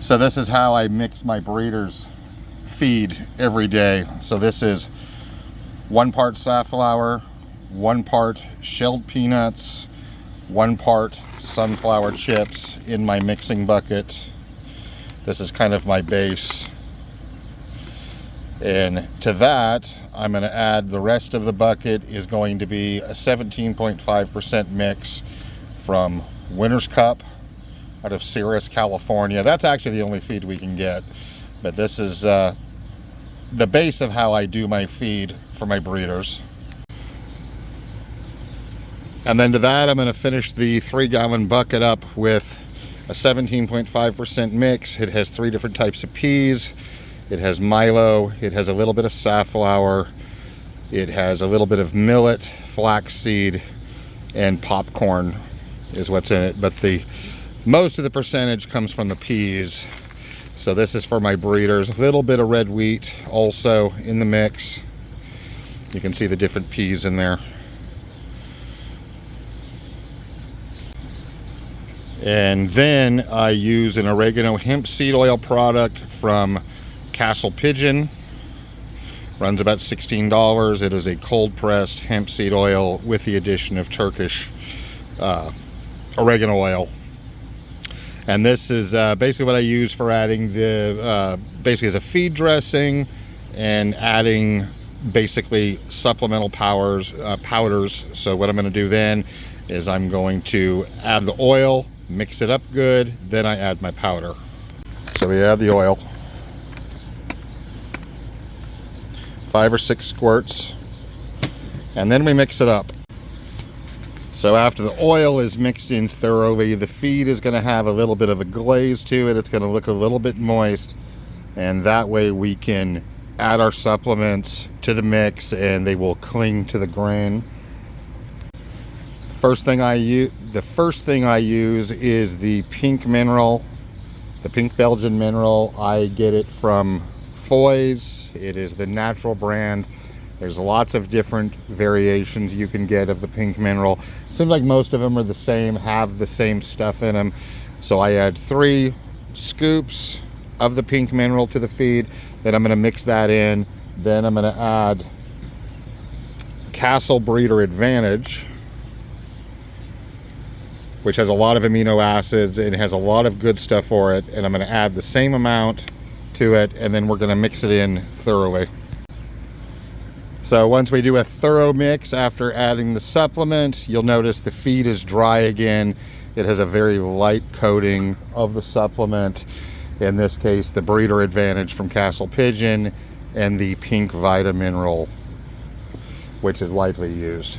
So this is how I mix my breeders' feed every day. So this is 1 part safflower, 1 part shelled peanuts, 1 part sunflower chips in my mixing bucket. This is kind of my base. And to that, I'm going to add the rest of the bucket is going to be a 17.5% mix from Winter's Cup out of Ceres, California. That's actually the only feed we can get, but this is the base of how I do my feed for my breeders. And then to that, I'm going to finish the 3-gallon bucket up with a 17.5% mix. It has 3 different types of peas. It has milo, it has a little bit of safflower, it has a little bit of millet, flaxseed, and popcorn is what's in it. But most of the percentage comes from the peas. So this is for my breeders. A little bit of red wheat also in the mix. You can see the different peas in there. And then I use an oregano hemp seed oil product from Pigeon. Runs about $16. It is a cold pressed hemp seed oil with the addition of Turkish oregano oil. And this is basically what I use for adding the basically as a feed dressing and adding basically supplemental powders. So what I'm going to do then is I'm going to add the oil, mix it up good, then I add my powder. So we add the oil. 5 or 6 squirts, and then we mix it up. So after the oil is mixed in thoroughly, the feed is going to have a little bit of a glaze to it. It's going to look a little bit moist, and that way we can add our supplements to the mix and they will cling to the grain. The first thing I use is the pink mineral, the pink Belgian mineral. I get it from Foy's. It is the natural brand. There's lots of different variations you can get of the pink mineral. Seems like most of them are the same, have the same stuff in them. So I add 3 scoops of the pink mineral to the feed. Then I'm going to mix that in. Then I'm going to add Castle Breeder Advantage, which has a lot of amino acids and has a lot of good stuff for it. And I'm going to add the same amount to it, and then we're going to mix it in thoroughly. So once we do a thorough mix after adding the supplement, you'll notice the feed is dry again. It has a very light coating of the supplement, in this case the Breeder Advantage from Castle Pigeon and the pink Vita Mineral, which is widely used.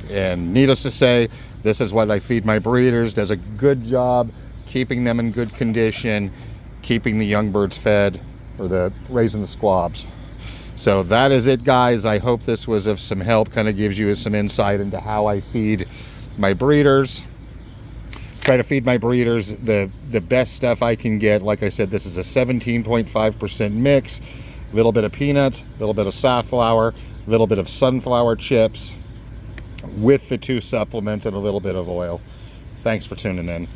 And needless to say, this is what I feed my breeders. Does a good job keeping them in good condition, keeping the young birds fed, or raising the squabs. So that is it, guys. I hope this was of some help, kind of gives you some insight into how I feed my breeders. Try to feed my breeders the best stuff I can get. Like I said, this is a 17.5% mix, a little bit of peanuts, a little bit of safflower, a little bit of sunflower chips with the 2 supplements and a little bit of oil. Thanks for tuning in.